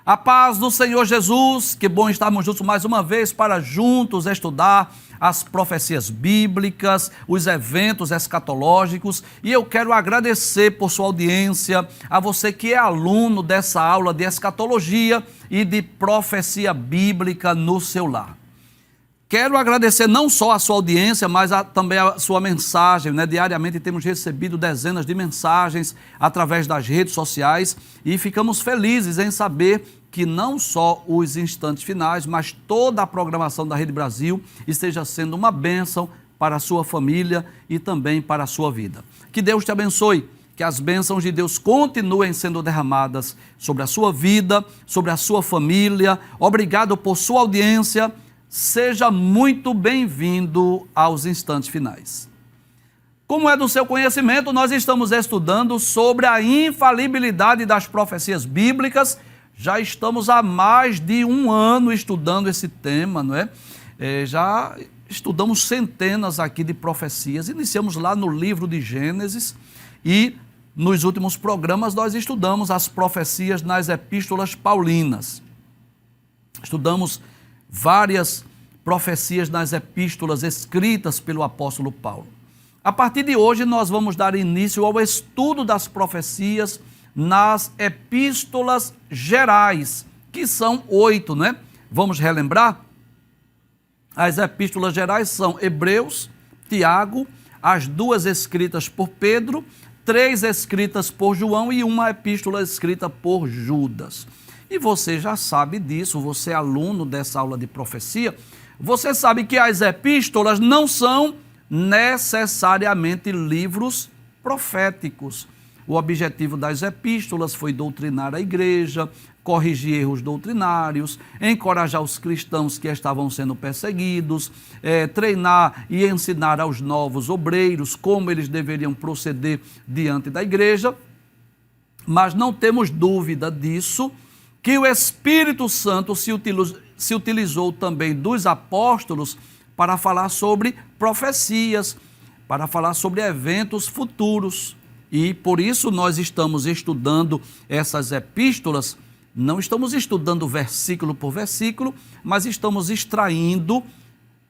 A paz do Senhor Jesus, que bom estarmos juntos mais uma vez para juntos estudar as profecias bíblicas, os eventos escatológicos, e eu quero agradecer por sua audiência, a você que é aluno dessa aula de escatologia e de profecia bíblica no seu lar. Quero agradecer não só a sua audiência, mas também a sua mensagem, Diariamente temos recebido dezenas de mensagens através das redes sociais e ficamos felizes em saber que não só os instantes finais, mas toda a programação da Rede Brasil esteja sendo uma bênção para a sua família e também para a sua vida. Que Deus te abençoe, que as bênçãos de Deus continuem sendo derramadas sobre a sua vida, sobre a sua família. Obrigado por sua audiência. Seja muito bem-vindo aos instantes finais. Como é do seu conhecimento, nós estamos estudando sobre a infalibilidade das profecias bíblicas. Já estamos há mais de um ano estudando esse tema, não é? Já estudamos centenas aqui de profecias. Iniciamos lá no livro de Gênesis e nos últimos programas nós estudamos as profecias nas epístolas paulinas. Estudamos várias profecias nas epístolas escritas pelo apóstolo Paulo. A partir de hoje nós vamos dar início ao estudo das profecias nas epístolas gerais, que são 8, né? Vamos relembrar? As epístolas gerais são Hebreus, Tiago, as 2 escritas por Pedro, 3 escritas por João e uma epístola escrita por Judas. E você já sabe disso, você é aluno dessa aula de profecia, você sabe que as epístolas não são necessariamente livros proféticos. O objetivo das epístolas foi doutrinar a igreja, corrigir erros doutrinários, encorajar os cristãos que estavam sendo perseguidos, treinar e ensinar aos novos obreiros como eles deveriam proceder diante da igreja. Mas não temos dúvida disso, que o Espírito Santo se utilizou também dos apóstolos para falar sobre profecias, para falar sobre eventos futuros. E por isso nós estamos estudando essas epístolas, não estamos estudando versículo por versículo, mas estamos extraindo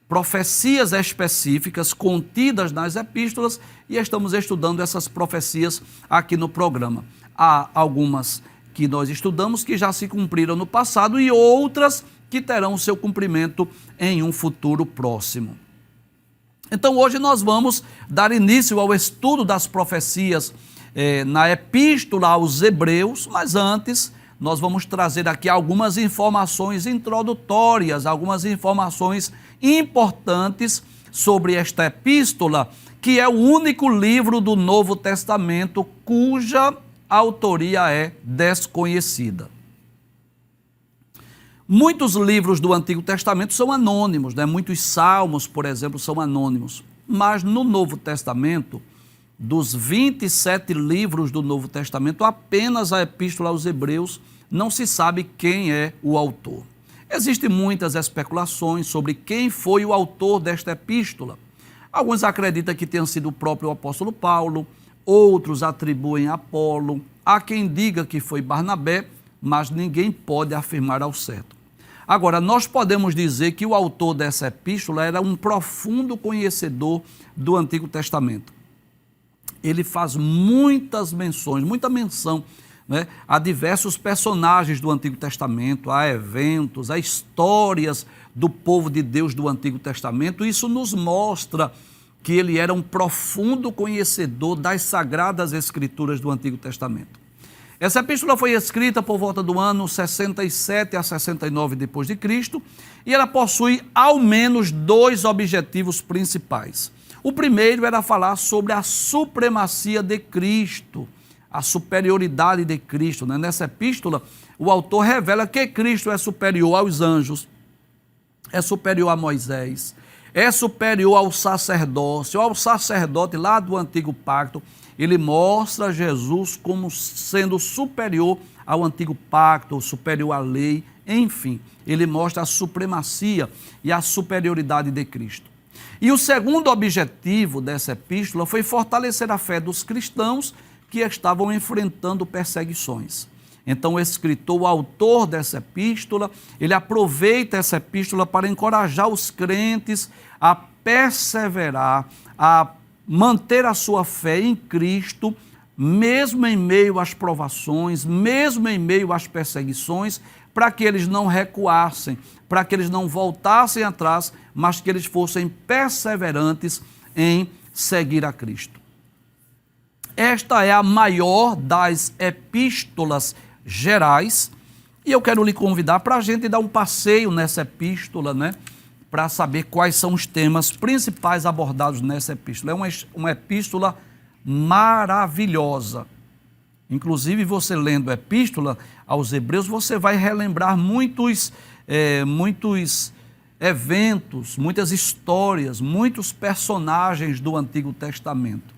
profecias específicas contidas nas epístolas e estamos estudando essas profecias aqui no programa. Há algumas que nós estudamos que já se cumpriram no passado e outras que terão o seu cumprimento em um futuro próximo. Então hoje nós vamos dar início ao estudo das profecias na epístola aos Hebreus, mas antes nós vamos trazer aqui algumas informações introdutórias, algumas informações importantes sobre esta epístola, que é o único livro do Novo Testamento cuja autoria é desconhecida. Muitos livros do Antigo Testamento são anônimos, Muitos salmos, por exemplo, são anônimos. Mas no Novo Testamento, dos 27 livros do Novo Testamento, apenas a Epístola aos Hebreus não se sabe quem é o autor. Existem muitas especulações sobre quem foi o autor desta epístola. Alguns acreditam que tenha sido o próprio apóstolo Paulo, outros atribuem a Apolo, há quem diga que foi Barnabé, mas ninguém pode afirmar ao certo. Agora, nós podemos dizer que o autor dessa epístola era um profundo conhecedor do Antigo Testamento. Ele faz muita menção, a diversos personagens do Antigo Testamento, a eventos, a histórias do povo de Deus do Antigo Testamento. Isso nos mostra que ele era um profundo conhecedor das Sagradas Escrituras do Antigo Testamento. Essa epístola foi escrita por volta do ano 67 a 69 depois de Cristo e ela possui ao menos 2 objetivos principais. O primeiro era falar sobre a supremacia de Cristo, a superioridade de Cristo. Nessa epístola, o autor revela que Cristo é superior aos anjos, é superior a Moisés, é superior ao sacerdócio, ao sacerdote lá do Antigo Pacto. Ele mostra Jesus como sendo superior ao Antigo Pacto, superior à lei, enfim, ele mostra a supremacia e a superioridade de Cristo. E o segundo objetivo dessa epístola foi fortalecer a fé dos cristãos que estavam enfrentando perseguições. Então o escritor, o autor dessa epístola, ele aproveita essa epístola para encorajar os crentes a perseverar, a manter a sua fé em Cristo, mesmo em meio às provações, mesmo em meio às perseguições, para que eles não recuassem, para que eles não voltassem atrás, mas que eles fossem perseverantes em seguir a Cristo. Esta é a maior das epístolas gerais, e eu quero lhe convidar para a gente dar um passeio nessa epístola, né? Para saber quais são os temas principais abordados nessa epístola. É uma epístola maravilhosa. Inclusive, você lendo a epístola aos Hebreus, você vai relembrar muitos eventos, muitas histórias, muitos personagens do Antigo Testamento.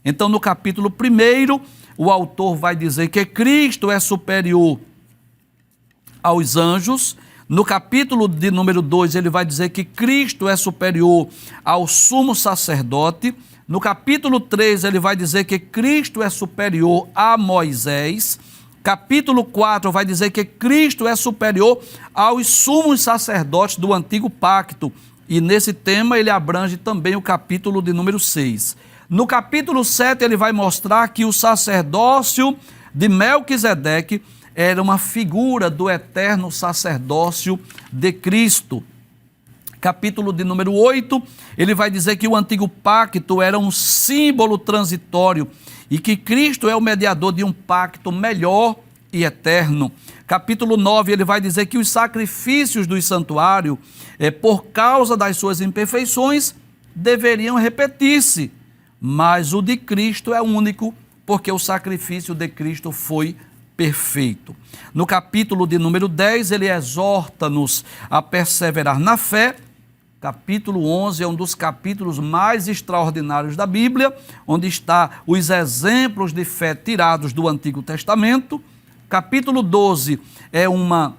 Então, no capítulo 1, o autor vai dizer que Cristo é superior aos anjos. No capítulo de número 2, ele vai dizer que Cristo é superior ao sumo sacerdote. No capítulo 3, ele vai dizer que Cristo é superior a Moisés. Capítulo 4 vai dizer que Cristo é superior aos sumos sacerdotes do antigo pacto. E nesse tema ele abrange também o capítulo de número 6. No capítulo 7 ele vai mostrar que o sacerdócio de Melquisedeque era uma figura do eterno sacerdócio de Cristo. Capítulo de número 8, ele vai dizer que o antigo pacto era um símbolo transitório e que Cristo é o mediador de um pacto melhor e eterno. Capítulo 9, ele vai dizer que os sacrifícios do santuário, por causa das suas imperfeições, deveriam repetir-se, mas o de Cristo é único, porque o sacrifício de Cristo foi perfeito. No capítulo de número 10, ele exorta-nos a perseverar na fé. Capítulo 11 é um dos capítulos mais extraordinários da Bíblia, onde está os exemplos de fé tirados do Antigo Testamento. Capítulo 12 é uma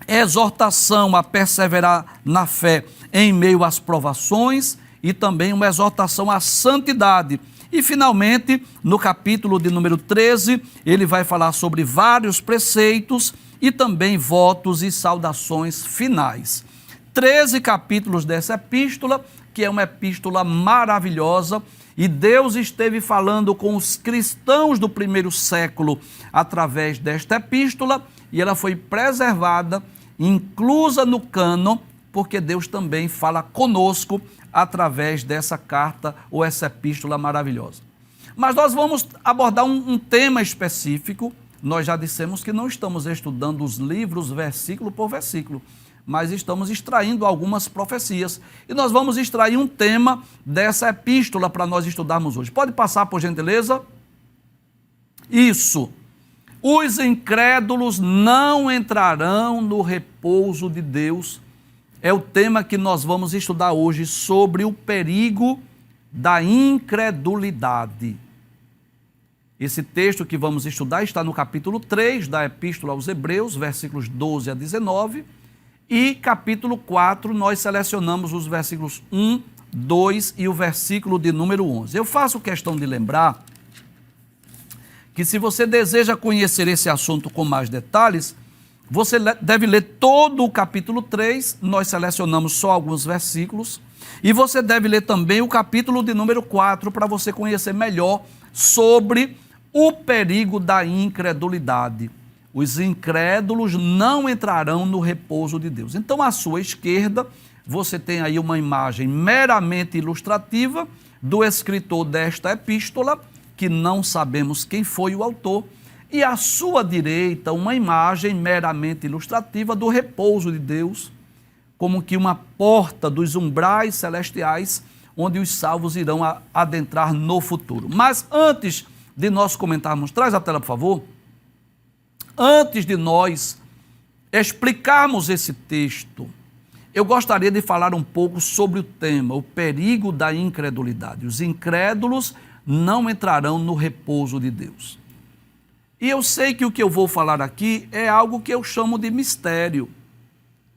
exortação a perseverar na fé em meio às provações e também uma exortação à santidade. E, finalmente, no capítulo de número 13, ele vai falar sobre vários preceitos e também votos e saudações finais. 13 capítulos dessa epístola, que é uma epístola maravilhosa, e Deus esteve falando com os cristãos do primeiro século através desta epístola, e ela foi preservada, inclusa no cânon, porque Deus também fala conosco através dessa carta ou essa epístola maravilhosa. Mas nós vamos abordar um tema específico. Nós já dissemos que não estamos estudando os livros versículo por versículo, mas estamos extraindo algumas profecias. E nós vamos extrair um tema dessa epístola para nós estudarmos hoje. Pode passar, por gentileza? Isso. Os incrédulos não entrarão no repouso de Deus. É o tema que nós vamos estudar hoje, sobre o perigo da incredulidade. Esse texto que vamos estudar está no capítulo 3 da Epístola aos Hebreus, versículos 12 a 19, e capítulo 4 nós selecionamos os versículos 1, 2 e o versículo de número 11. Eu faço questão de lembrar que, se você deseja conhecer esse assunto com mais detalhes, você deve ler todo o capítulo 3, nós selecionamos só alguns versículos, e você deve ler também o capítulo de número 4 para você conhecer melhor sobre o perigo da incredulidade. Os incrédulos não entrarão no repouso de Deus. Então, à sua esquerda, você tem aí uma imagem meramente ilustrativa do escritor desta epístola, que não sabemos quem foi o autor, e à sua direita, uma imagem meramente ilustrativa do repouso de Deus, como que uma porta dos umbrais celestiais, onde os salvos irão adentrar no futuro. Mas antes de nós comentarmos, traz a tela, por favor. Antes de nós explicarmos esse texto, eu gostaria de falar um pouco sobre o tema, o perigo da incredulidade. Os incrédulos não entrarão no repouso de Deus. E eu sei que o que eu vou falar aqui é algo que eu chamo de mistério,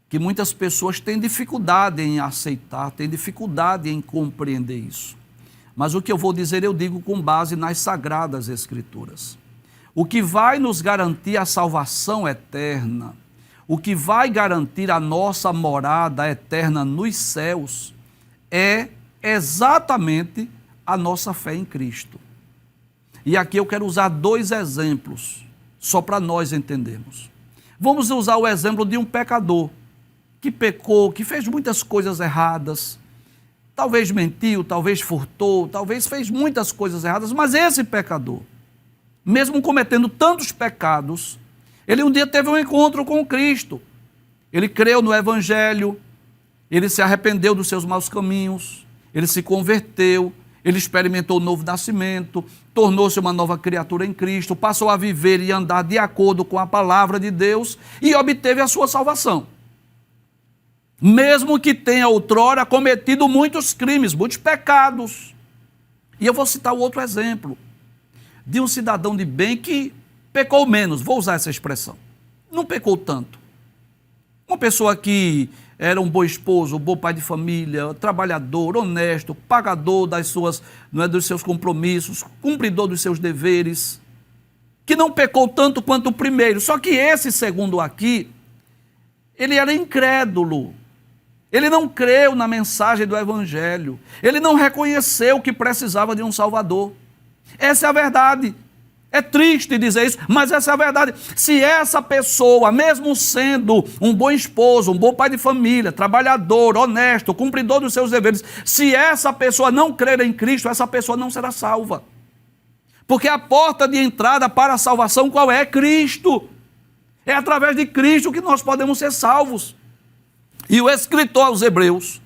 que muitas pessoas têm dificuldade em aceitar, têm dificuldade em compreender isso. Mas o que eu vou dizer, eu digo com base nas Sagradas Escrituras. O que vai nos garantir a salvação eterna, o que vai garantir a nossa morada eterna nos céus, é exatamente a nossa fé em Cristo. E aqui eu quero usar 2 exemplos, só para nós entendermos. Vamos usar o exemplo de um pecador que pecou, que fez muitas coisas erradas, talvez mentiu, talvez furtou, talvez fez muitas coisas erradas, mas esse pecador, mesmo cometendo tantos pecados, ele um dia teve um encontro com Cristo. Ele creu no Evangelho, ele se arrependeu dos seus maus caminhos, ele se converteu, ele experimentou o novo nascimento, tornou-se uma nova criatura em Cristo, passou a viver e andar de acordo com a palavra de Deus e obteve a sua salvação. Mesmo que tenha outrora cometido muitos crimes, muitos pecados. E eu vou citar o outro exemplo, de um cidadão de bem que pecou menos, vou usar essa expressão, não pecou tanto. Uma pessoa que era um bom esposo, um bom pai de família, trabalhador, honesto, pagador dos seus compromissos, cumpridor dos seus deveres, que não pecou tanto quanto o primeiro, só que esse segundo aqui, ele era incrédulo, ele não creu na mensagem do Evangelho, ele não reconheceu que precisava de um Salvador. Essa é a verdade. É triste dizer isso, mas essa é a verdade. Se essa pessoa, mesmo sendo um bom esposo, um bom pai de família, trabalhador, honesto, cumpridor dos seus deveres, se essa pessoa não crer em Cristo, essa pessoa não será salva. Porque a porta de entrada para a salvação qual é? Cristo. É através de Cristo que nós podemos ser salvos. E o escritor aos Hebreus,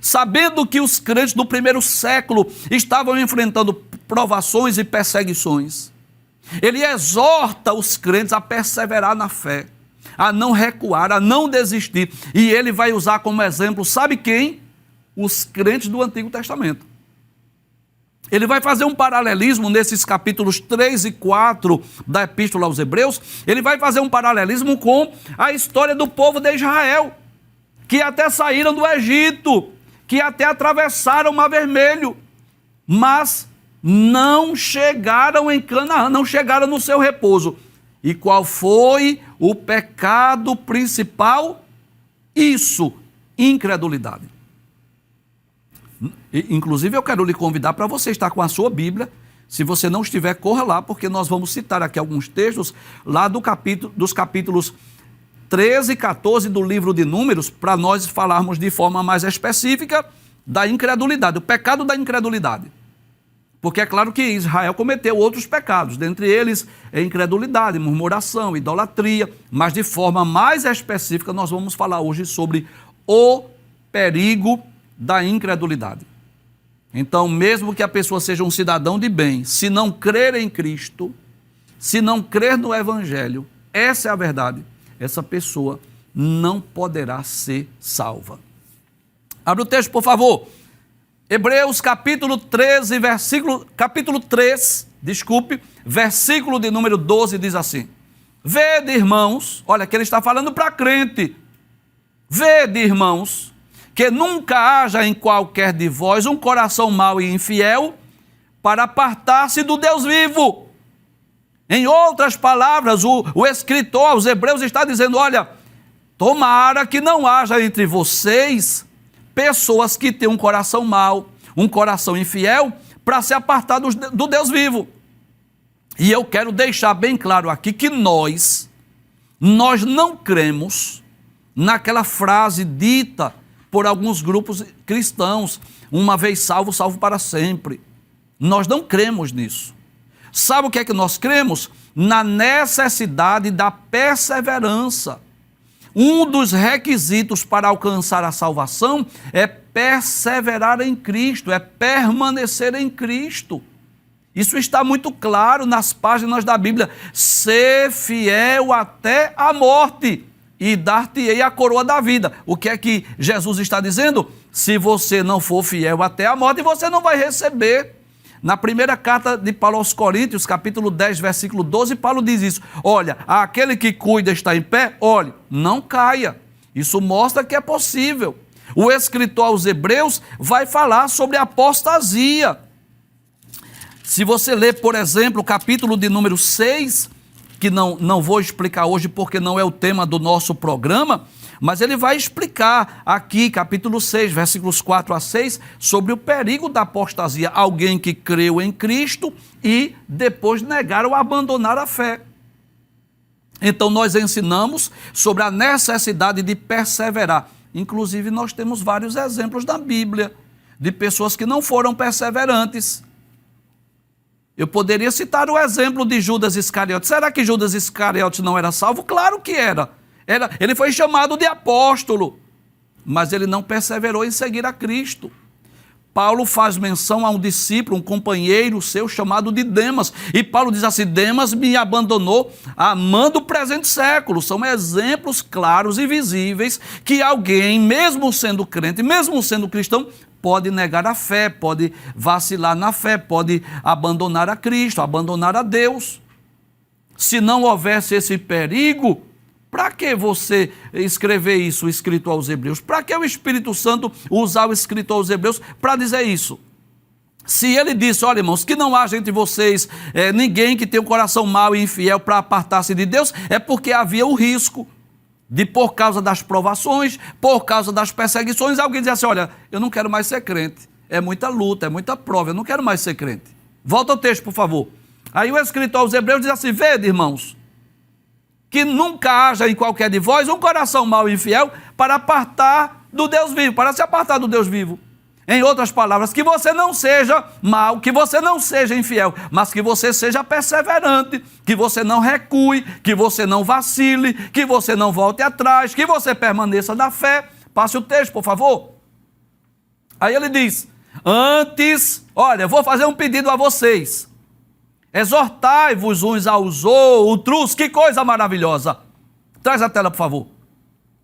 sabendo que os crentes do primeiro século estavam enfrentando provações e perseguições, ele exorta os crentes a perseverar na fé, a não recuar, a não desistir. E ele vai usar como exemplo, sabe quem? Os crentes do Antigo Testamento. Ele vai fazer um paralelismo nesses capítulos 3 e 4 da Epístola aos Hebreus, ele vai fazer um paralelismo com a história do povo de Israel, que até saíram do Egito, que até atravessaram o Mar Vermelho, mas não chegaram em Canaã, não chegaram no seu repouso. E qual foi o pecado principal? Isso, incredulidade. Inclusive eu quero lhe convidar para você estar com a sua Bíblia. Se você não estiver, corra lá, porque nós vamos citar aqui alguns textos lá dos capítulos 13 e 14 do livro de Números, para nós falarmos de forma mais específica da incredulidade, o pecado da incredulidade. Porque é claro que Israel cometeu outros pecados, dentre eles incredulidade, murmuração, idolatria, mas de forma mais específica nós vamos falar hoje sobre o perigo da incredulidade. Então, mesmo que a pessoa seja um cidadão de bem, se não crer em Cristo, se não crer no Evangelho, essa é a verdade, essa pessoa não poderá ser salva. Abre o texto, por favor. Hebreus capítulo 3, versículo de número 12, diz assim: Vede, irmãos, olha que ele está falando para crente, vede, irmãos, que nunca haja em qualquer de vós um coração mau e infiel para apartar-se do Deus vivo. Em outras palavras, o escritor aos Hebreus está dizendo, olha, tomara que não haja entre vocês pessoas que têm um coração mau, um coração infiel, para se apartar do Deus vivo. E eu quero deixar bem claro aqui que nós não cremos naquela frase dita por alguns grupos cristãos, uma vez salvo, salvo para sempre. Nós não cremos nisso. Sabe o que é que nós cremos? Na necessidade da perseverança. Um dos requisitos para alcançar a salvação é perseverar em Cristo, é permanecer em Cristo. Isso está muito claro nas páginas da Bíblia. Ser fiel até a morte e dar-te-ei a coroa da vida. O que é que Jesus está dizendo? Se você não for fiel até a morte, você não vai receber. Na primeira carta de Paulo aos Coríntios, capítulo 10, versículo 12, Paulo diz isso. Olha, aquele que cuida está em pé, olhe, não caia. Isso mostra que é possível. O escritor aos Hebreus vai falar sobre a apostasia. Se você ler, por exemplo, o capítulo de número 6, que não vou explicar hoje porque não é o tema do nosso programa, mas ele vai explicar aqui, capítulo 6, versículos 4 a 6, sobre o perigo da apostasia. Alguém que creu em Cristo e depois negar ou abandonar a fé. Então nós ensinamos sobre a necessidade de perseverar. Inclusive nós temos vários exemplos da Bíblia de pessoas que não foram perseverantes. Eu poderia citar o exemplo de Judas Iscariotes. Será que Judas Iscariotes não era salvo? Claro que era. Ele foi chamado de apóstolo, mas ele não perseverou em seguir a Cristo. Paulo faz menção a um discípulo, um companheiro seu chamado de Demas. E Paulo diz assim: Demas me abandonou amando o presente século. São exemplos claros e visíveis que alguém, mesmo sendo crente, mesmo sendo cristão, pode negar a fé, pode vacilar na fé, pode abandonar a Cristo, abandonar a Deus. Se não houvesse esse perigo, para que você escrever isso escrito aos Hebreus? Para que o Espírito Santo usar o escrito aos Hebreus para dizer isso? Se ele disse: olha, irmãos, que não haja entre vocês ninguém que tenha um coração mau e infiel para apartar-se de Deus, é porque havia o risco de, por causa das provações, por causa das perseguições, alguém dizer assim: olha, eu não quero mais ser crente, é muita luta, é muita prova, eu não quero mais ser crente. Volta ao texto, por favor. Aí o escritor aos Hebreus diz assim: vede, irmãos, que nunca haja em qualquer de vós um coração mau e infiel para apartar do Deus vivo, para se apartar do Deus vivo. Em outras palavras, que você não seja mau, que você não seja infiel, mas que você seja perseverante, que você não recue, que você não vacile, que você não volte atrás, que você permaneça na fé. Passe o texto, por favor. Aí ele diz: antes, olha, vou fazer um pedido a vocês. Exortai-vos uns aos outros. Que coisa maravilhosa. Traz a tela, por favor.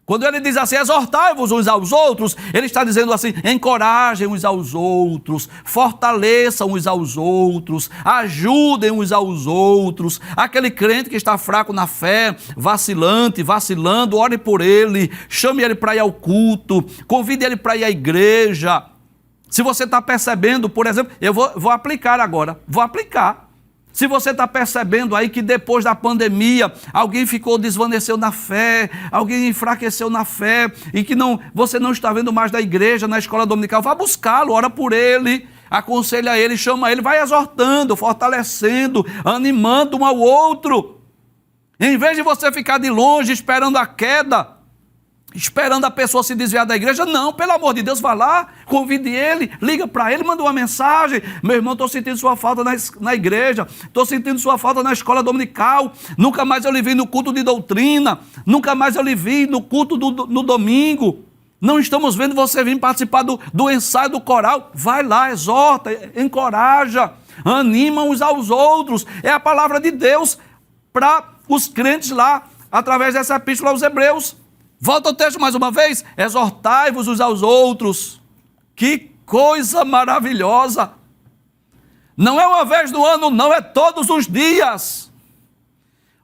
Quando ele diz assim: exortai-vos uns aos outros, ele está dizendo assim: encorajem uns aos outros, fortaleçam uns aos outros, ajudem uns aos outros. Aquele crente que está fraco na fé, vacilando, ore por ele, chame ele para ir ao culto, convide ele para ir à igreja. Se você está percebendo, por exemplo, eu vou aplicar agora, Se você está percebendo aí que depois da pandemia alguém desvaneceu na fé, alguém enfraqueceu na fé e que você não está vendo mais da igreja, na escola dominical, vá buscá-lo, ora por ele, aconselha ele, chama ele, vai exortando, fortalecendo, animando um ao outro. Em vez de você ficar de longe esperando a queda, esperando a pessoa se desviar da igreja, não, pelo amor de Deus, vá lá, convide ele, liga para ele, manda uma mensagem: meu irmão, estou sentindo sua falta na igreja, estou sentindo sua falta na escola dominical, nunca mais eu lhe vi no culto de doutrina, nunca mais eu lhe vi no culto no domingo, não estamos vendo você vir participar do ensaio do coral. Vai lá, exorta, encoraja, anima uns aos outros. É a palavra de Deus para os crentes lá, através dessa epístola aos Hebreus. Volta ao texto mais uma vez: exortai-vos uns aos outros. Que coisa maravilhosa! Não é uma vez no ano, não, é todos os dias.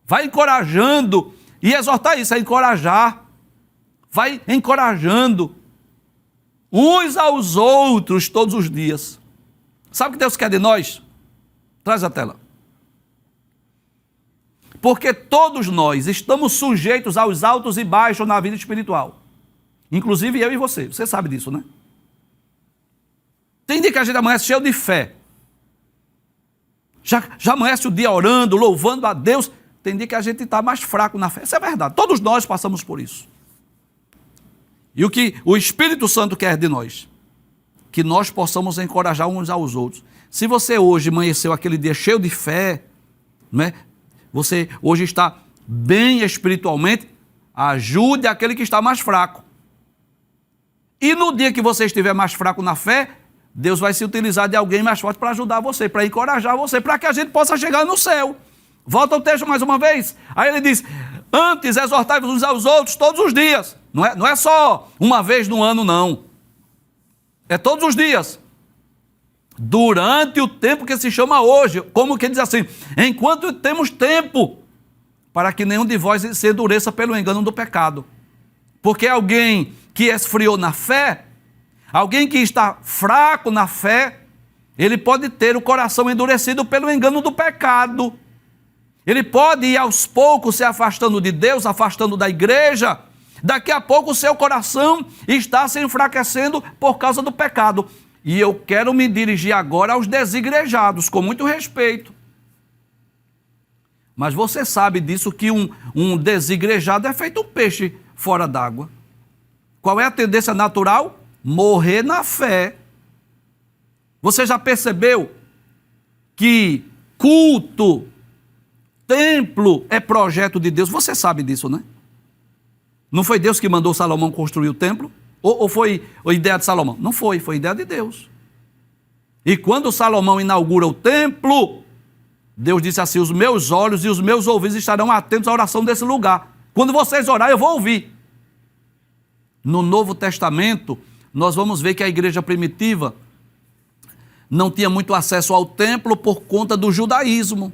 Vai encorajando, e exortar isso é encorajar. Vai encorajando uns aos outros todos os dias. Sabe o que Deus quer de nós? Traz a tela. Porque todos nós estamos sujeitos aos altos e baixos na vida espiritual. Inclusive eu e você. Você sabe disso, né? Tem dia que a gente amanhece cheio de fé. Já amanhece o dia orando, louvando a Deus. Tem dia que a gente está mais fraco na fé. Isso é verdade. Todos nós passamos por isso. E o que o Espírito Santo quer de nós? Que nós possamos encorajar uns aos outros. Se você hoje amanheceu aquele dia cheio de fé, não é? Você hoje está bem espiritualmente, ajude aquele que está mais fraco. E no dia que você estiver mais fraco na fé, Deus vai se utilizar de alguém mais forte para ajudar você, para encorajar você, para que a gente possa chegar no céu. Volta ao texto mais uma vez. Aí ele diz: antes exortai-vos uns aos outros todos os dias. Não é só uma vez no ano, não. É todos os dias. Durante o tempo que se chama hoje, como que diz assim: enquanto temos tempo, para que nenhum de vós se endureça pelo engano do pecado. Porque alguém que esfriou na fé, alguém que está fraco na fé, Ele pode ter o coração endurecido pelo engano do pecado. Ele pode ir aos poucos se afastando de Deus, afastando da igreja. Daqui a pouco o seu coração está se enfraquecendo por causa do pecado. E eu quero me dirigir agora aos desigrejados, com muito respeito. Mas você sabe disso, que um desigrejado é feito um peixe fora d'água. Qual é a tendência natural? Morrer na fé. Você já percebeu que culto, templo é projeto de Deus? Você sabe disso, né? Não foi Deus que mandou Salomão construir o templo? Ou foi a ideia de Salomão? Não foi, foi ideia de Deus. E quando Salomão inaugura o templo, Deus disse assim: os meus olhos e os meus ouvidos estarão atentos à oração desse lugar. Quando vocês orarem, eu vou ouvir. No Novo Testamento, nós vamos ver que a igreja primitiva não tinha muito acesso ao templo por conta do judaísmo,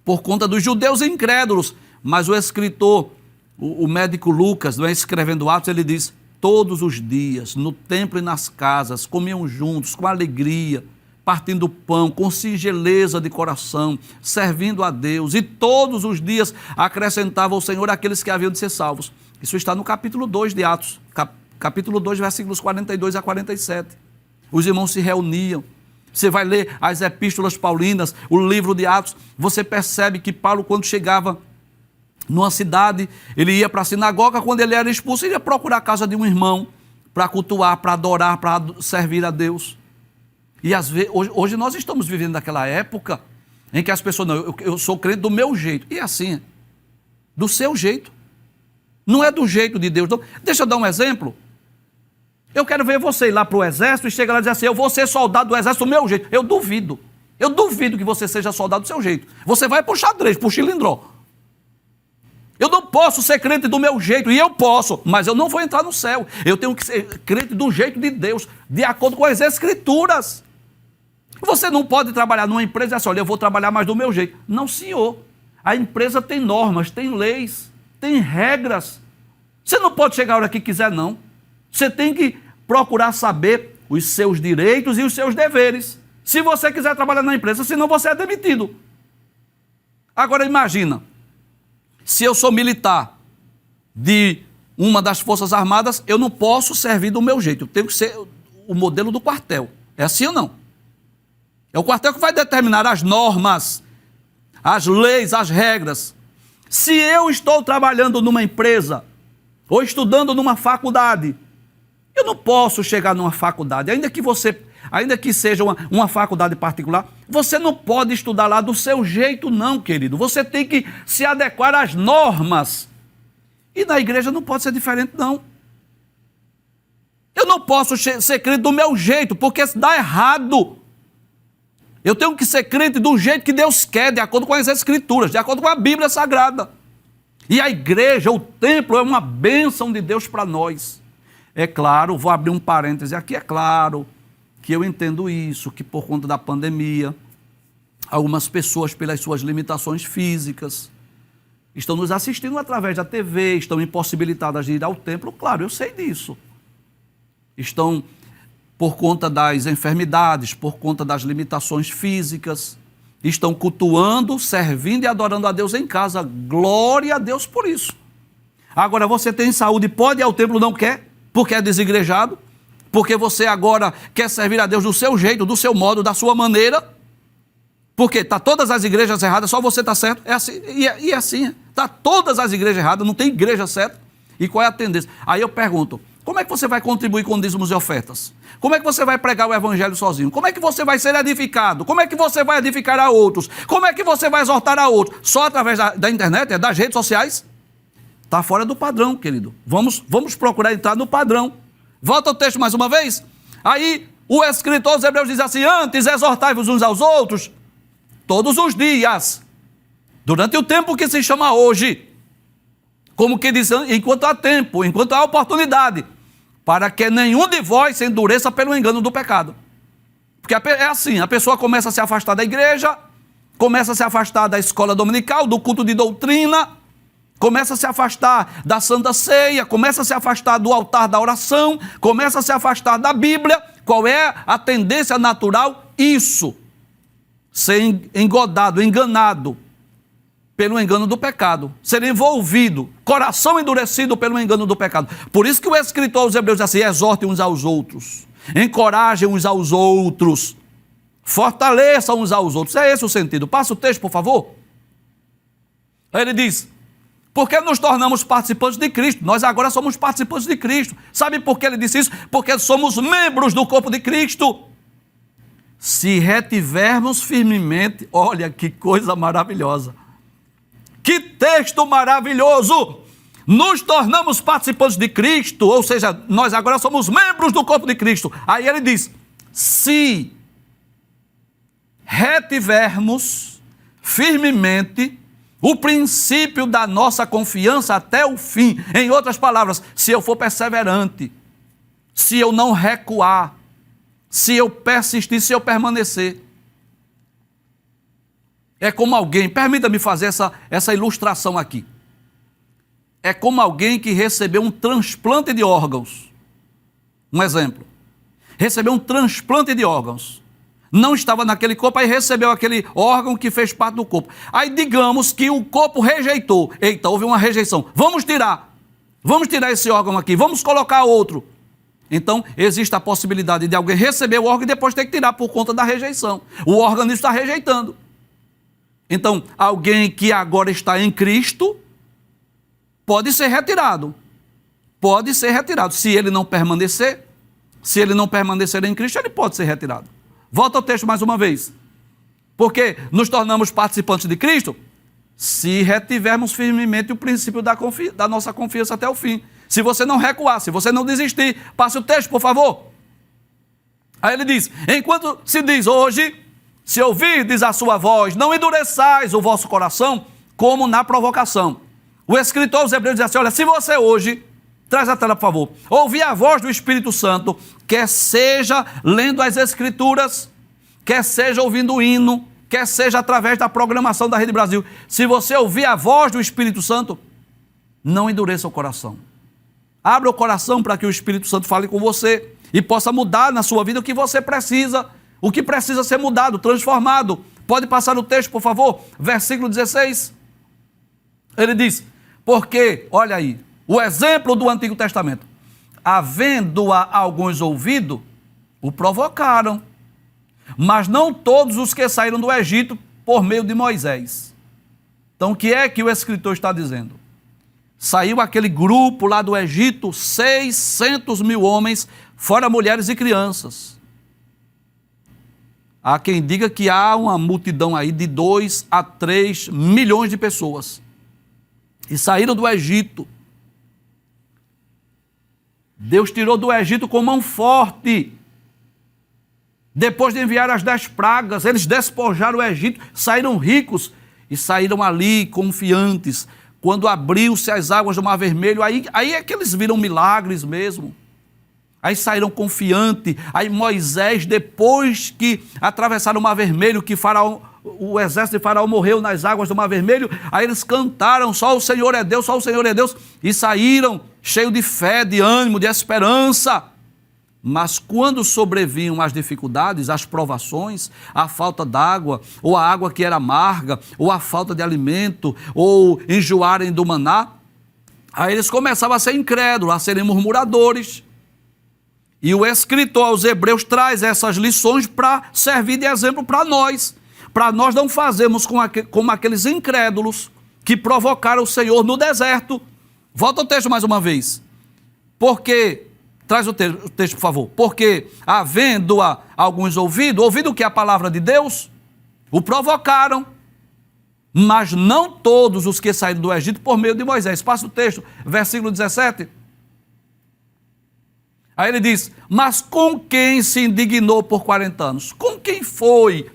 por conta dos judeus incrédulos. Mas o escritor, o médico Lucas, não é, escrevendo Atos, ele diz: todos os dias, no templo e nas casas, comiam juntos, com alegria, partindo pão, com singeleza de coração, servindo a Deus. E todos os dias acrescentava ao Senhor aqueles que haviam de ser salvos. Isso está no capítulo 2 de Atos, capítulo 2, versículos 42 a 47. Os irmãos se reuniam. Você vai ler as epístolas paulinas, o livro de Atos, você percebe que Paulo, quando chegava numa cidade, ele ia para a sinagoga. Quando ele era expulso, ele ia procurar a casa de um irmão para cultuar, para adorar, para servir a Deus. E às vezes, hoje nós estamos vivendo naquela época em que as pessoas, não, eu sou crente do meu jeito. E assim, do seu jeito. Não é do jeito de Deus. Não. Deixa eu dar um exemplo. Eu quero ver você ir lá para o exército e chegar lá e dizer assim: eu vou ser soldado do exército do meu jeito. Eu duvido que você seja soldado do seu jeito. Você vai para o xadrez, para o xilindró. Eu não posso ser crente do meu jeito, e eu posso, mas eu não vou entrar no céu. Eu tenho que ser crente do jeito de Deus, de acordo com as Escrituras. Você não pode trabalhar numa empresa e dizer assim: olha, eu vou trabalhar mais do meu jeito. Não, senhor. A empresa tem normas, tem leis, tem regras. Você não pode chegar a hora que quiser, não. Você tem que procurar saber os seus direitos e os seus deveres. Se você quiser trabalhar na empresa, senão você é demitido. Agora imagina, se eu sou militar de uma das Forças Armadas, eu não posso servir do meu jeito. Eu tenho que ser o modelo do quartel. É assim ou não? É o quartel que vai determinar as normas, as leis, as regras. Se eu estou trabalhando numa empresa ou estudando numa faculdade, eu não posso chegar numa faculdade, ainda que seja uma faculdade particular, você não pode estudar lá do seu jeito, não, querido. Você tem que se adequar às normas. E na igreja não pode ser diferente, não. Eu não posso ser crente do meu jeito, porque isso dá errado. Eu tenho que ser crente do jeito que Deus quer, de acordo com as Escrituras, de acordo com a Bíblia Sagrada. E a igreja, o templo, é uma bênção de Deus para nós. É claro, vou abrir um parêntese aqui, é claro que eu entendo isso, que por conta da pandemia, algumas pessoas, pelas suas limitações físicas, estão nos assistindo através da TV, estão impossibilitadas de ir ao templo. Claro, eu sei disso. Estão, por conta das enfermidades, por conta das limitações físicas, estão cultuando, servindo e adorando a Deus em casa. Glória a Deus por isso. Agora, você tem saúde, pode ir ao templo, não quer, porque é desigrejado, porque você agora quer servir a Deus do seu jeito, do seu modo, da sua maneira, porque está todas as igrejas erradas, só você está certo. É assim, e é assim, está todas as igrejas erradas, não tem igreja certa. E qual é a tendência? Aí eu pergunto: como é que você vai contribuir com dízimos e ofertas? Como é que você vai pregar o evangelho sozinho? Como é que você vai ser edificado? Como é que você vai edificar a outros? Como é que você vai exortar a outros? Só através da internet, das redes sociais? Está fora do padrão, querido. Vamos procurar entrar no padrão. Volta ao texto mais uma vez. Aí o escritor aos Hebreus diz assim: antes exortai-vos uns aos outros, todos os dias, durante o tempo que se chama hoje, como que diz, enquanto há tempo, enquanto há oportunidade, para que nenhum de vós se endureça pelo engano do pecado. Porque é assim, a pessoa começa a se afastar da igreja, começa a se afastar da escola dominical, do culto de doutrina, começa a se afastar da Santa Ceia, começa a se afastar do altar da oração, começa a se afastar da Bíblia. Qual é a tendência natural? isso, ser engodado, enganado pelo engano do pecado, ser envolvido, coração endurecido pelo engano do pecado. Por isso que o escritor aos Hebreus diz assim: exortem uns aos outros, encorajem uns aos outros, fortaleçam uns aos outros. É esse o sentido. Passa o texto, por favor. Aí ele diz: porque nos tornamos participantes de Cristo. Nós agora somos participantes de Cristo. Sabe por que ele disse isso? Porque somos membros do corpo de Cristo. Se retivermos firmemente, olha que coisa maravilhosa. Que texto maravilhoso! Nos tornamos participantes de Cristo, ou seja, nós agora somos membros do corpo de Cristo. Aí ele diz: se retivermos firmemente o princípio da nossa confiança até o fim. Em outras palavras, se eu for perseverante, se eu não recuar, se eu persistir, se eu permanecer. É como alguém, permita-me fazer essa ilustração aqui. É como alguém que recebeu um transplante de órgãos. Um exemplo. Recebeu um transplante de órgãos. Não estava naquele corpo, aí recebeu aquele órgão que fez parte do corpo. Aí digamos que o corpo rejeitou. Eita, houve uma rejeição. Vamos tirar esse órgão aqui, vamos colocar outro. Então, existe a possibilidade de alguém receber o órgão e depois ter que tirar por conta da rejeição. O organismo está rejeitando. Então, alguém que agora está em Cristo pode ser retirado. Pode ser retirado. Se ele não permanecer em Cristo, ele pode ser retirado. Volta ao texto mais uma vez. Porque nos tornamos participantes de Cristo se retivermos firmemente o princípio da nossa confiança até o fim. Se você não recuar, se você não desistir. Passe o texto, por favor. Aí ele diz: enquanto se diz hoje, se ouvirdes a sua voz, não endureçais o vosso coração como na provocação. O escritor aos Hebreus diz assim: olha, se você hoje, traz a tela por favor, ouvir a voz do Espírito Santo, quer seja lendo as Escrituras, quer seja ouvindo o hino, quer seja através da programação da Rede Brasil, se você ouvir a voz do Espírito Santo, não endureça o coração. Abra o coração para que o Espírito Santo fale com você e possa mudar na sua vida o que você precisa, o que precisa ser mudado, transformado. Pode passar o texto, por favor, versículo 16. Ele diz: porque, olha aí, o exemplo do Antigo Testamento, havendo-a alguns ouvido, o provocaram, mas não todos os que saíram do Egito por meio de Moisés. Então, o que é que o escritor está dizendo? Saiu aquele grupo lá do Egito, 600 mil homens, fora mulheres e crianças. Há quem diga que há uma multidão aí de 2 a 3 milhões de pessoas. E saíram do Egito. Deus tirou do Egito com mão forte. Depois de enviar as 10 pragas, eles despojaram o Egito, saíram ricos e saíram ali confiantes. Quando abriu-se as águas do Mar Vermelho, aí é que eles viram milagres mesmo. Aí saíram confiantes. Aí Moisés, depois que atravessaram o Mar Vermelho, que o exército de Faraó morreu nas águas do Mar Vermelho, aí eles cantaram: só o Senhor é Deus, só o Senhor é Deus, e saíram cheios de fé, de ânimo, de esperança. Mas quando sobrevinham as dificuldades, as provações, a falta d'água, ou a água que era amarga, ou a falta de alimento, ou enjoarem do maná, aí eles começavam a ser incrédulos, a serem murmuradores. E o escritor aos Hebreus traz essas lições para servir de exemplo para nós não fazermos como aqueles incrédulos que provocaram o Senhor no deserto. Volta ao texto mais uma vez. Porque, traz o texto por favor, porque havendo alguns ouvido o que é a palavra de Deus, o provocaram, mas não todos os que saíram do Egito por meio de Moisés. Passa o texto, versículo 17. Aí ele diz: mas com quem se indignou por 40 anos? Com quem foi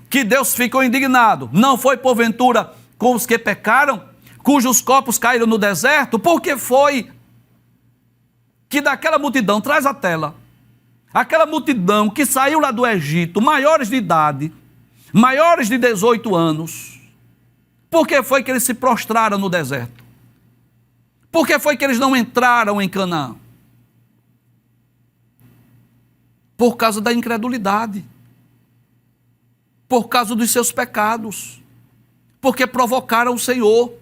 que Deus ficou indignado? Não foi porventura com os que pecaram, cujos corpos caíram no deserto? Porque foi que daquela multidão, traz a tela, aquela multidão que saiu lá do Egito, maiores de idade, maiores de 18 anos, por que foi que eles se prostraram no deserto? Por que foi que eles não entraram em Canaã? Por causa da incredulidade. por causa dos seus pecados, porque provocaram o Senhor.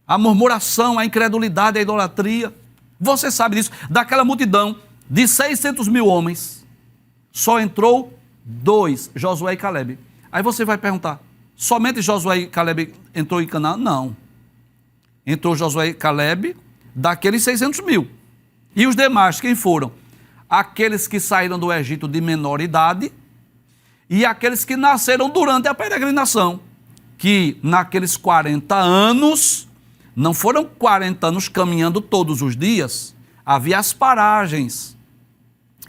A murmuração, a incredulidade, a idolatria. Você sabe disso. Daquela multidão de 600 mil homens, só entrou 2, Josué e Calebe. Aí você vai perguntar, somente Josué e Calebe entrou em Canaã? Não. Entrou Josué e Calebe daqueles 600 mil. E os demais, quem foram? Aqueles que saíram do Egito de menor idade e aqueles que nasceram durante a peregrinação, que naqueles 40 anos, não foram 40 anos caminhando todos os dias, havia as paragens.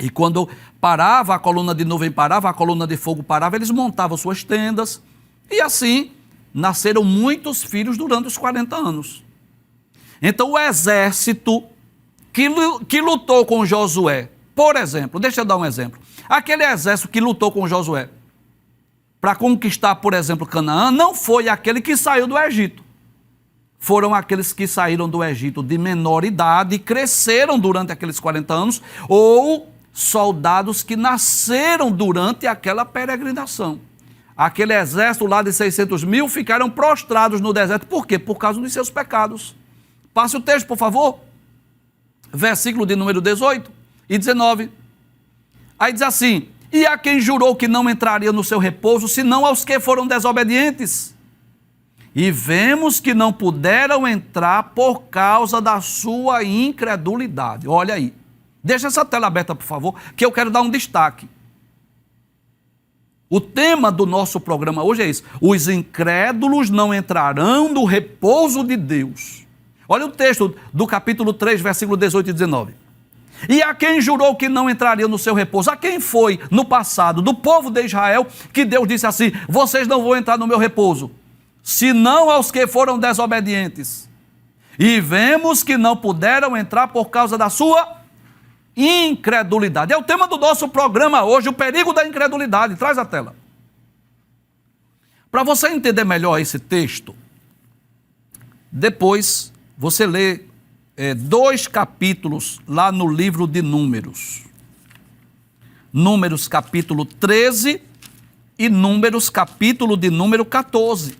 E quando parava, a coluna de nuvem parava, a coluna de fogo parava, eles montavam suas tendas, e assim nasceram muitos filhos durante os 40 anos. Então o exército que lutou com Josué, por exemplo, deixa eu dar um exemplo, aquele exército que lutou com Josué para conquistar, por exemplo, Canaã, não foi aquele que saiu do Egito. Foram aqueles que saíram do Egito de menor idade e cresceram durante aqueles 40 anos, ou soldados que nasceram durante aquela peregrinação. Aquele exército lá de 600 mil ficaram prostrados no deserto. Por quê? Por causa dos seus pecados. Passe o texto, por favor. Versículo de número 18 e 19. Aí diz assim: e a quem jurou que não entraria no seu repouso, senão aos que foram desobedientes? E vemos que não puderam entrar por causa da sua incredulidade. Olha aí. Deixa essa tela aberta, por favor, que eu quero dar um destaque. O tema do nosso programa hoje é isso: os incrédulos não entrarão no repouso de Deus. Olha o texto do capítulo 3, versículo 18 e 19. E a quem jurou que não entraria no seu repouso? A quem foi no passado, do povo de Israel, que Deus disse assim: vocês não vão entrar no meu repouso, senão aos que foram desobedientes. E vemos que não puderam entrar por causa da sua incredulidade. É o tema do nosso programa hoje, o perigo da incredulidade. Traz a tela. Para você entender melhor esse texto, depois você lê 2 capítulos lá no livro de Números. Números capítulo 13 e Números capítulo de número 14.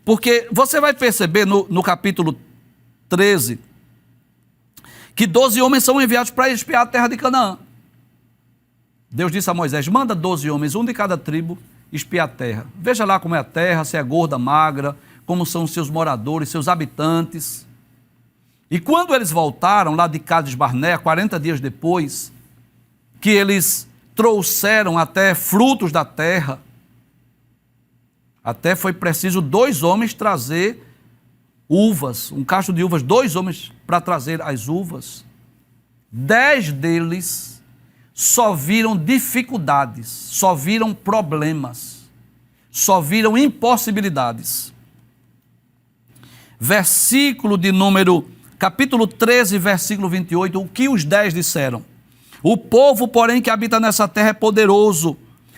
Porque você vai perceber no capítulo 13 que 12 homens são enviados para espiar a terra de Canaã. Deus disse a Moisés: manda 12 homens, um de cada tribo, espiar a terra. Veja lá como é a terra, se é gorda, magra, como são os seus moradores, seus habitantes. E quando eles voltaram lá de Cades Barnea, 40 dias depois, que eles trouxeram até frutos da terra, até foi preciso 2 homens trazer uvas, um cacho de uvas, 2 homens para trazer as uvas. 10 deles só viram dificuldades, só viram problemas, só viram impossibilidades. Versículo de número, capítulo 13, versículo 28, o que os 10 disseram? O povo, porém, que habita nessa terra é poderoso,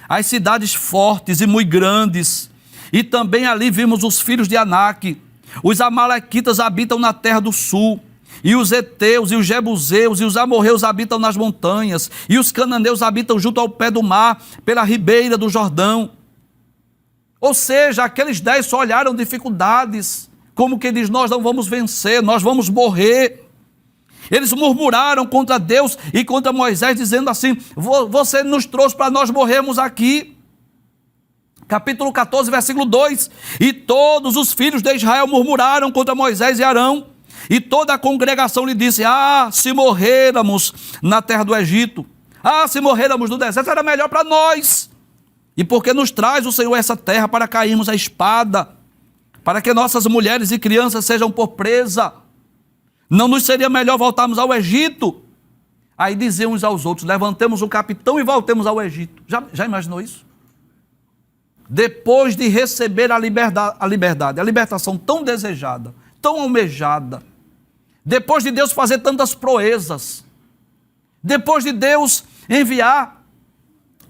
as cidades fortes e muito grandes, e também ali vimos os filhos de Anak. Os amalequitas habitam na terra do sul, e os heteus, e os jebuseus, e os amorreus habitam nas montanhas, e os cananeus habitam junto ao pé do mar, pela ribeira do Jordão. Ou seja, aqueles 10 só olharam dificuldades, como que diz: nós não vamos vencer, nós vamos morrer. Eles murmuraram contra Deus e contra Moisés, dizendo assim: você nos trouxe para nós morrermos aqui. Capítulo 14, versículo 2. E todos os filhos de Israel murmuraram contra Moisés e Arão, e toda a congregação lhe disse: se morrêramos na terra do Egito, se morrêramos no deserto, era melhor para nós. E por que nos traz o Senhor essa terra para cairmos a espada, para que nossas mulheres e crianças sejam por presa? Não nos seria melhor voltarmos ao Egito? Aí diziam uns aos outros: levantemos o capitão e voltemos ao Egito. Já imaginou isso? Depois de receber a liberdade, a libertação tão desejada, tão almejada, depois de Deus fazer tantas proezas, depois de Deus enviar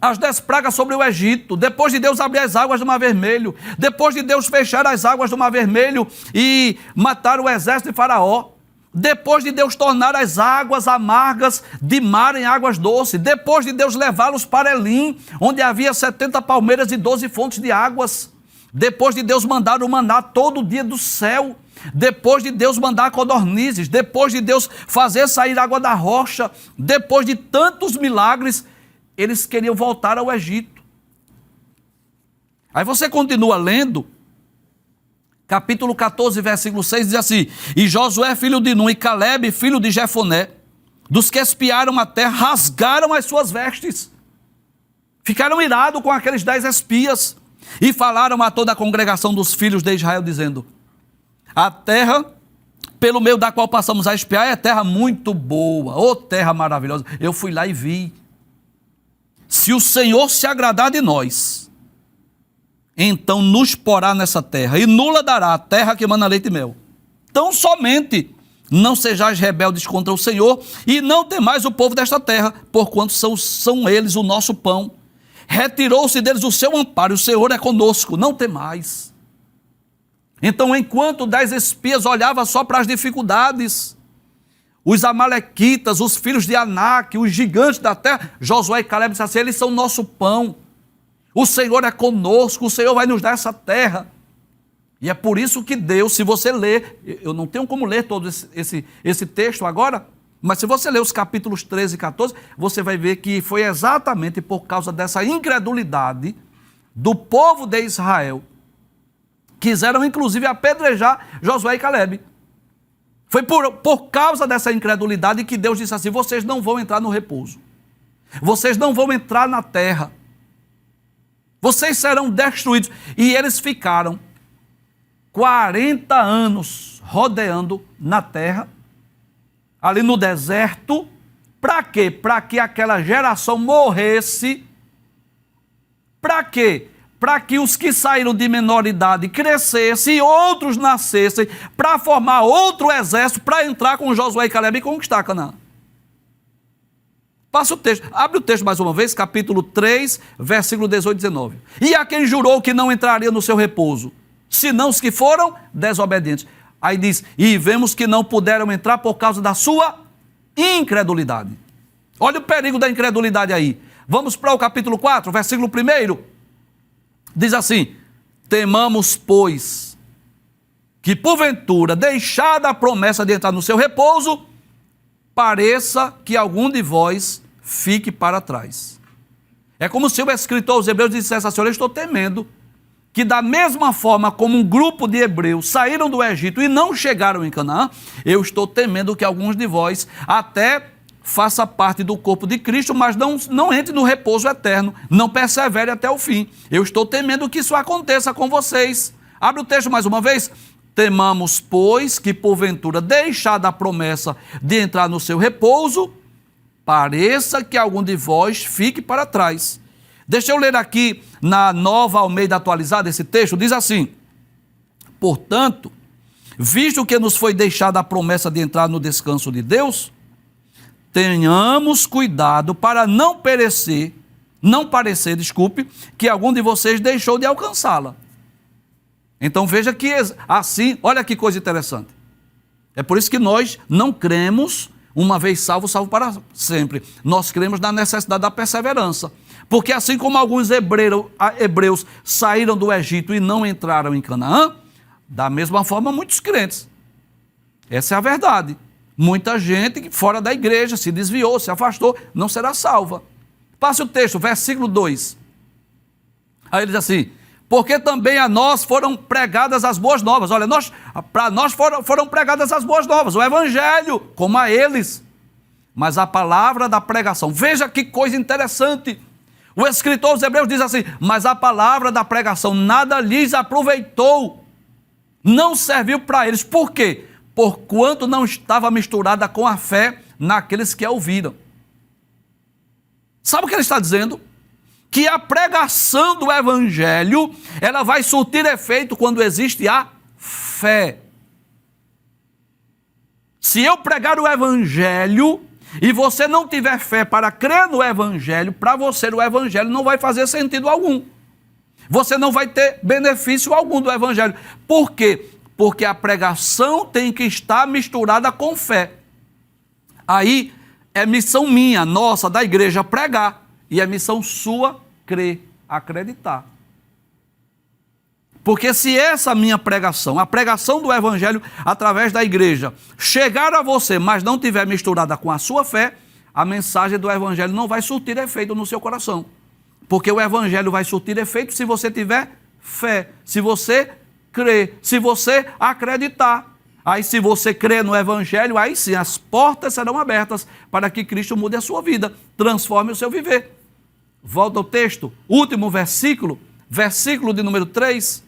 as 10 pragas sobre o Egito, depois de Deus abrir as águas do Mar Vermelho, depois de Deus fechar as águas do Mar Vermelho e matar o exército de Faraó, depois de Deus tornar as águas amargas de mar em águas doces, depois de Deus levá-los para Elim, onde havia 70 palmeiras e 12 fontes de águas, depois de Deus mandar o maná todo dia do céu, depois de Deus mandar codornizes, depois de Deus fazer sair água da rocha, depois de tantos milagres, eles queriam voltar ao Egito. Aí você continua lendo, capítulo 14, versículo 6, diz assim: e Josué, filho de Nun, e Calebe, filho de Jefoné, dos que espiaram a terra, rasgaram as suas vestes, ficaram irados com aqueles 10 espias, e falaram a toda a congregação dos filhos de Israel, dizendo: a terra pelo meio da qual passamos a espiar é terra muito boa, ô terra maravilhosa. Eu fui lá e vi. Se o Senhor se agradar de nós, então nos porá nessa terra, e nula dará a terra que mana leite e mel. Tão somente não sejais rebeldes contra o Senhor, e não temais o povo desta terra, porquanto são eles o nosso pão. Retirou-se deles o seu amparo, e o Senhor é conosco, não temais. Então, enquanto 10 espias olhavam só para as dificuldades, os amalequitas, os filhos de Anak, os gigantes da terra, Josué e Calebe disseram assim: eles são nosso pão, o Senhor é conosco, o Senhor vai nos dar essa terra. E é por isso que Deus, se você ler, eu não tenho como ler todo esse texto agora, mas se você ler os capítulos 13 e 14, você vai ver que foi exatamente por causa dessa incredulidade do povo de Israel, quiseram inclusive apedrejar Josué e Calebe. Foi por causa dessa incredulidade que Deus disse assim: vocês não vão entrar no repouso, vocês não vão entrar na terra, vocês serão destruídos. E eles ficaram 40 anos rodeando na terra, ali no deserto. Para quê? Para que aquela geração morresse. Para quê? Para que os que saíram de menor idade crescessem e outros nascessem, para formar outro exército, para entrar com Josué e Calebe e conquistar Canaã. Passa o texto, abre o texto mais uma vez, capítulo 3, versículo 18 e 19. E a quem jurou que não entraria no seu repouso, senão os que foram desobedientes. Aí diz: e vemos que não puderam entrar por causa da sua incredulidade. Olha o perigo da incredulidade aí. Vamos para o capítulo 4, versículo 1. Diz assim: temamos, pois, que porventura, deixada a promessa de entrar no seu repouso, pareça que algum de vós fique para trás. É como se o escritor aos Hebreus dissesse assim: eu estou temendo que da mesma forma como um grupo de hebreus saíram do Egito e não chegaram em Canaã, eu estou temendo que alguns de vós até faça parte do corpo de Cristo, mas não entre no repouso eterno, não persevere até o fim. Eu estou temendo que isso aconteça com vocês. Abre o texto mais uma vez. Temamos, pois, que porventura, deixada a promessa de entrar no seu repouso, pareça que algum de vós fique para trás. Deixa eu ler aqui na Nova Almeida Atualizada esse texto, diz assim: portanto, visto que nos foi deixada a promessa de entrar no descanso de Deus, tenhamos cuidado para não parecer, que algum de vocês deixou de alcançá-la. Então veja que assim, olha que coisa interessante. É por isso que nós não cremos, uma vez salvo, salvo para sempre. Nós cremos na necessidade da perseverança. Porque assim como alguns hebreus saíram do Egito e não entraram em Canaã, da mesma forma muitos crentes. Essa é a verdade. Muita gente fora da igreja se desviou, se afastou, não será salva. Passe o texto, versículo 2. Aí ele diz assim: porque também a nós foram pregadas as boas novas. Olha, para nós foram pregadas as boas novas, o evangelho, como a eles. Mas a palavra da pregação, veja que coisa interessante. O escritor aos Hebreus diz assim: mas a palavra da pregação nada lhes aproveitou, não serviu para eles. Por quê? Porquanto não estava misturada com a fé naqueles que a ouviram. Sabe o que ele está dizendo? Que a pregação do evangelho, ela vai surtir efeito quando existe a fé. Se eu pregar o evangelho e você não tiver fé para crer no evangelho, para você o evangelho não vai fazer sentido algum. Você não vai ter benefício algum do evangelho. Por quê? Porque a pregação tem que estar misturada com fé. Aí é missão minha, nossa, da igreja, pregar. E é missão sua, crer, acreditar. Porque se essa minha pregação, a pregação do evangelho através da igreja, chegar a você, mas não tiver misturada com a sua fé, a mensagem do evangelho não vai surtir efeito no seu coração. Porque o evangelho vai surtir efeito se você tiver fé, se você crer, se você acreditar. Aí se você crer no evangelho, aí sim as portas serão abertas para que Cristo mude a sua vida, transforme o seu viver. Volta ao texto, último versículo, versículo de número 3,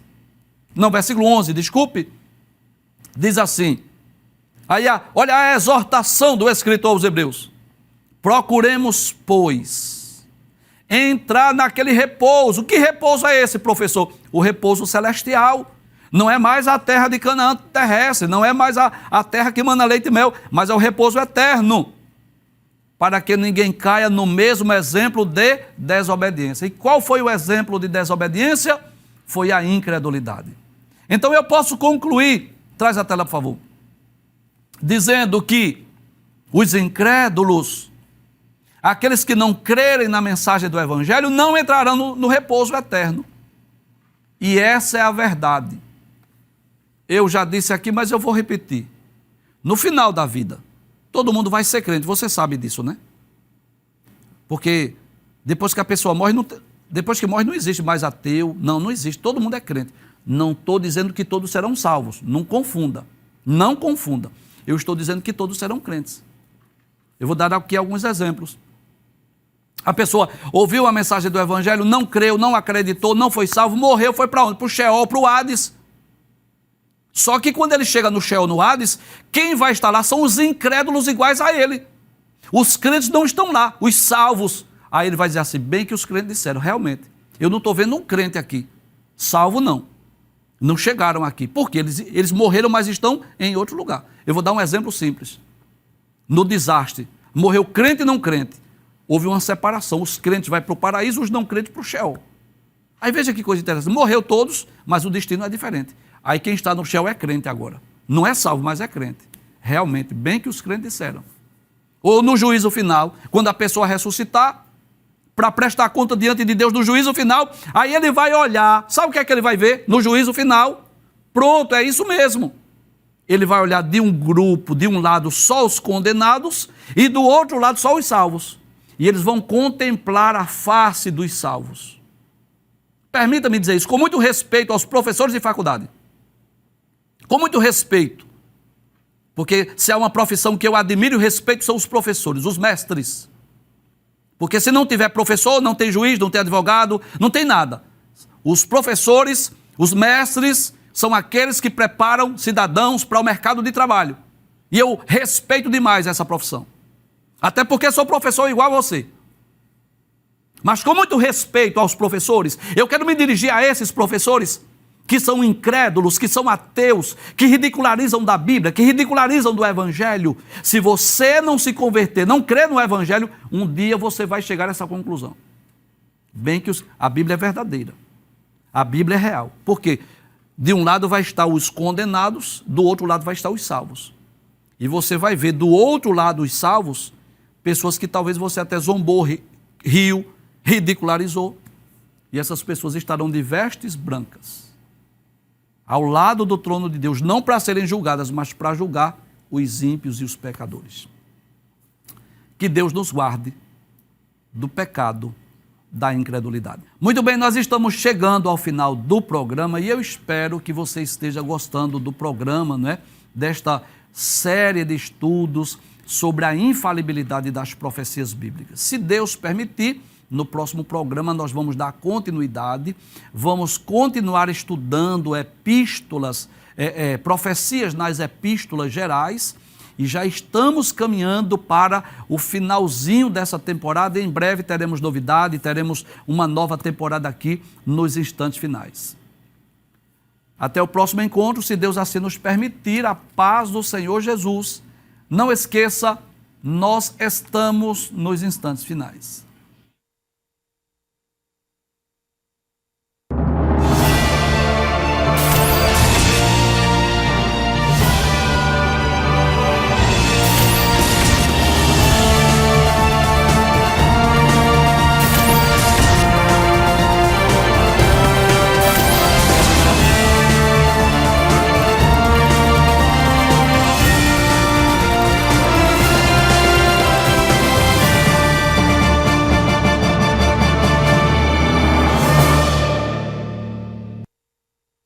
não, versículo 11, desculpe, diz assim, aí olha a exortação do escritor aos Hebreus: procuremos, pois, entrar naquele repouso. Que repouso é esse, professor? O repouso celestial. Não é mais a terra de Canaã terrestre, não é mais a terra que mana leite e mel, mas é o repouso eterno, para que ninguém caia no mesmo exemplo de desobediência. E qual foi o exemplo de desobediência? Foi a incredulidade. Então eu posso concluir, traz a tela por favor, dizendo que os incrédulos, aqueles que não crerem na mensagem do evangelho, não entrarão no repouso eterno. E essa é a verdade. Eu já disse aqui, mas eu vou repetir. No final da vida, todo mundo vai ser crente, você sabe disso, né? Porque depois que a pessoa morre, depois que morre não existe mais ateu, não existe, todo mundo é crente. Não estou dizendo que todos serão salvos, não confunda, não confunda. Eu estou dizendo que todos serão crentes. Eu vou dar aqui alguns exemplos. A pessoa ouviu a mensagem do evangelho, não creu, não acreditou, não foi salvo, morreu, foi para onde? Para o Sheol, para o Hades. Só que quando ele chega no Sheol, no Hades, quem vai estar lá são os incrédulos iguais a ele. Os crentes não estão lá, os salvos. Aí ele vai dizer assim, bem que os crentes disseram, realmente, eu não estou vendo um crente aqui, salvo não. Não chegaram aqui, porque eles morreram, mas estão em outro lugar. Eu vou dar um exemplo simples. No desastre, morreu crente e não crente. Houve uma separação, os crentes vão para o paraíso, os não crentes para o Sheol. Aí veja que coisa interessante, morreu todos, mas o destino é diferente. Aí quem está no Sheol é crente agora. Não é salvo, mas é crente. Realmente, bem que os crentes disseram. Ou no juízo final, quando a pessoa ressuscitar, para prestar conta diante de Deus no juízo final, aí ele vai olhar, sabe o que é que ele vai ver no juízo final? Pronto, é isso mesmo. Ele vai olhar de um grupo, de um lado só os condenados e do outro lado só os salvos. E eles vão contemplar a face dos salvos. Permita-me dizer isso, com muito respeito aos professores de faculdade. Com muito respeito. Porque se há uma profissão que eu admiro e respeito, são os professores, os mestres. Porque se não tiver professor, não tem juiz, não tem advogado, não tem nada. Os professores, os mestres, são aqueles que preparam cidadãos para o mercado de trabalho. E eu respeito demais essa profissão. Até porque sou professor igual a você. Mas com muito respeito aos professores, eu quero me dirigir a esses professores que são incrédulos, que são ateus, que ridicularizam da Bíblia, que ridicularizam do Evangelho. Se você não se converter, não crer no Evangelho, um dia você vai chegar a essa conclusão. Bem que a Bíblia é verdadeira. A Bíblia é real. Por quê? De um lado vai estar os condenados, do outro lado vai estar os salvos. E você vai ver do outro lado os salvos, pessoas que talvez você até zombou, riu, ridicularizou. E essas pessoas estarão de vestes brancas, ao lado do trono de Deus, não para serem julgadas, mas para julgar os ímpios e os pecadores. Que Deus nos guarde do pecado, da incredulidade. Muito bem, nós estamos chegando ao final do programa e eu espero que você esteja gostando do programa, não é? Desta série de estudos sobre a infalibilidade das profecias bíblicas. Se Deus permitir, no próximo programa nós vamos dar continuidade, vamos continuar estudando epístolas, profecias nas epístolas gerais, e já estamos caminhando para o finalzinho dessa temporada. Em breve teremos novidade, teremos uma nova temporada aqui nos instantes finais. Até o próximo encontro, se Deus assim nos permitir, a paz do Senhor Jesus. Não esqueça, nós estamos nos instantes finais.